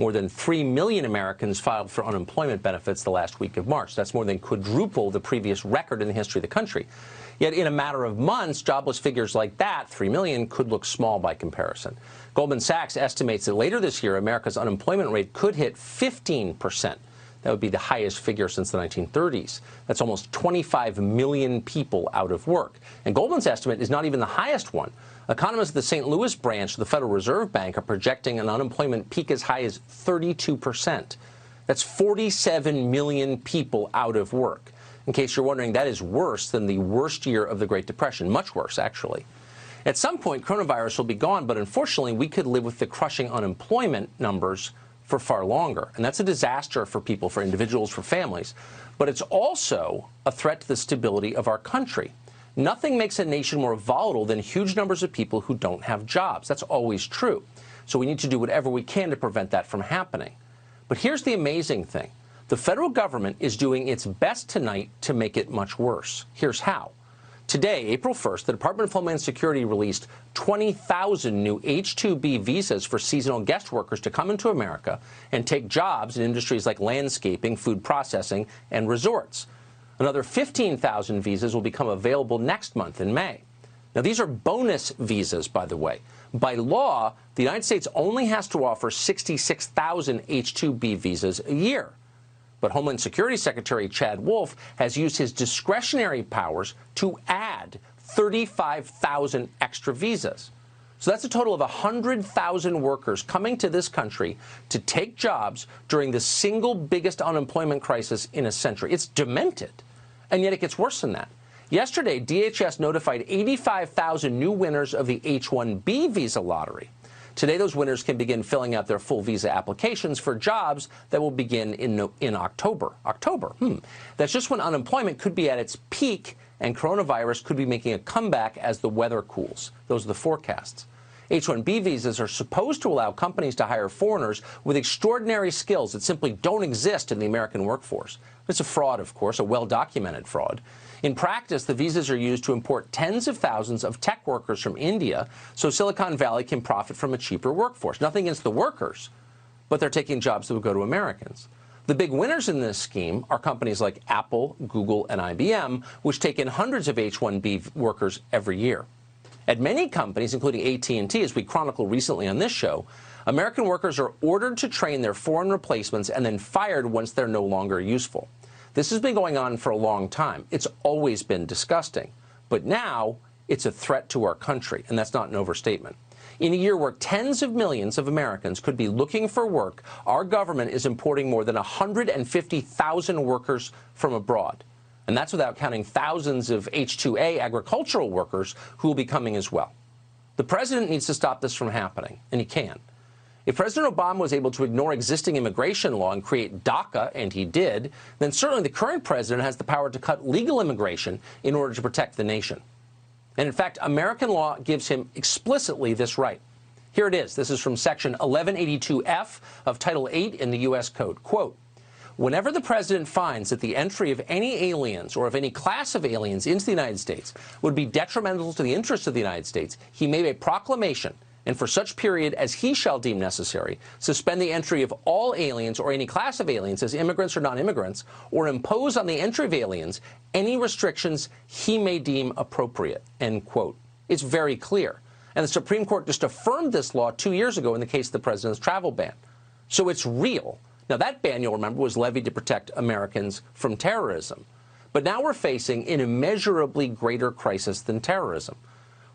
More than 3 million Americans filed for unemployment benefits the last week of March. That's more than quadruple the previous record in the history of the country. Yet in a matter of months, jobless figures like that, 3 million, could look small by comparison. Goldman Sachs estimates that later this year, America's unemployment rate could hit 15%. That would be the highest figure since the 1930s. That's almost 25 million people out of work. And Goldman's estimate is not even the highest one. Economists at the St. Louis branch of the Federal Reserve Bank are projecting an unemployment peak as high as 32%. That's 47 million people out of work. In case you're wondering, that is worse than the worst year of the Great Depression. Much worse, actually. At some point, coronavirus will be gone, but unfortunately, we could live with the crushing unemployment numbers for far longer. And that's a disaster for people, for individuals, for families. But it's also a threat to the stability of our country. Nothing makes a nation more volatile than huge numbers of people who don't have jobs. That's always true. So we need to do whatever we can to prevent that from happening. But here's the amazing thing. The federal government is doing its best tonight to make it much worse. Here's how. Today, April 1st, the Department of Homeland Security released 20,000 new H-2B visas for seasonal guest workers to come into America and take jobs in industries like landscaping, food processing, and resorts. Another 15,000 visas will become available next month in May. Now, these are bonus visas, by the way. By law, the United States only has to offer 66,000 H-2B visas a year. But Homeland Security Secretary Chad Wolf has used his discretionary powers to add 35,000 extra visas. So that's a total of 100,000 workers coming to this country to take jobs during the single biggest unemployment crisis in a century. It's demented. And yet it gets worse than that. Yesterday, DHS notified 85,000 new winners of the H-1B visa lottery. Today, those winners can begin filling out their full visa applications for jobs that will begin in October. That's just when unemployment could be at its peak and coronavirus could be making a comeback as the weather cools. Those are the forecasts. H-1B visas are supposed to allow companies to hire foreigners with extraordinary skills that simply don't exist in the American workforce. It's a fraud, of course, a well-documented fraud. In practice, the visas are used to import tens of thousands of tech workers from India so Silicon Valley can profit from a cheaper workforce. Nothing against the workers, but they're taking jobs that would go to Americans. The big winners in this scheme are companies like Apple, Google, and IBM, which take in hundreds of H-1B workers every year. At many companies, including AT&T, as we chronicled recently on this show, American workers are ordered to train their foreign replacements and then fired once they're no longer useful. This has been going on for a long time. It's always been disgusting. But now, it's a threat to our country, and that's not an overstatement. In a year where tens of millions of Americans could be looking for work, our government is importing more than 150,000 workers from abroad. And that's without counting thousands of H-2A agricultural workers who will be coming as well. The president needs to stop this from happening, and he can. If President Obama was able to ignore existing immigration law and create DACA, and he did, then certainly the current president has the power to cut legal immigration in order to protect the nation. And in fact, American law gives him explicitly this right. Here it is. This is from Section 1182F of Title 8 in the U.S. Code. Quote, whenever the president finds that the entry of any aliens or of any class of aliens into the United States would be detrimental to the interests of the United States, he may make a proclamation, and for such period as he shall deem necessary, suspend the entry of all aliens or any class of aliens as immigrants or non-immigrants, or impose on the entry of aliens any restrictions he may deem appropriate, end quote. It's very clear. And the Supreme Court just affirmed this law 2 years ago in the case of the president's travel ban. So it's real. Now, that ban, you'll remember, was levied to protect Americans from terrorism. But now we're facing an immeasurably greater crisis than terrorism.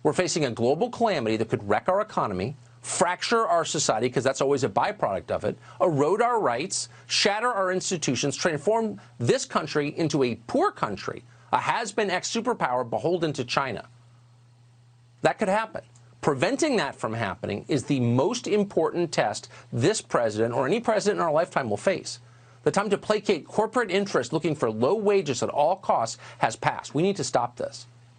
We're facing a global calamity that could wreck our economy, fracture our society, because that's always a byproduct of it, erode our rights, shatter our institutions, transform this country into a poor country, a has-been ex-superpower beholden to China. That could happen. Preventing that from happening is the most important test this president or any president in our lifetime will face. The time to placate corporate interests looking for low wages at all costs has passed. We need to stop this.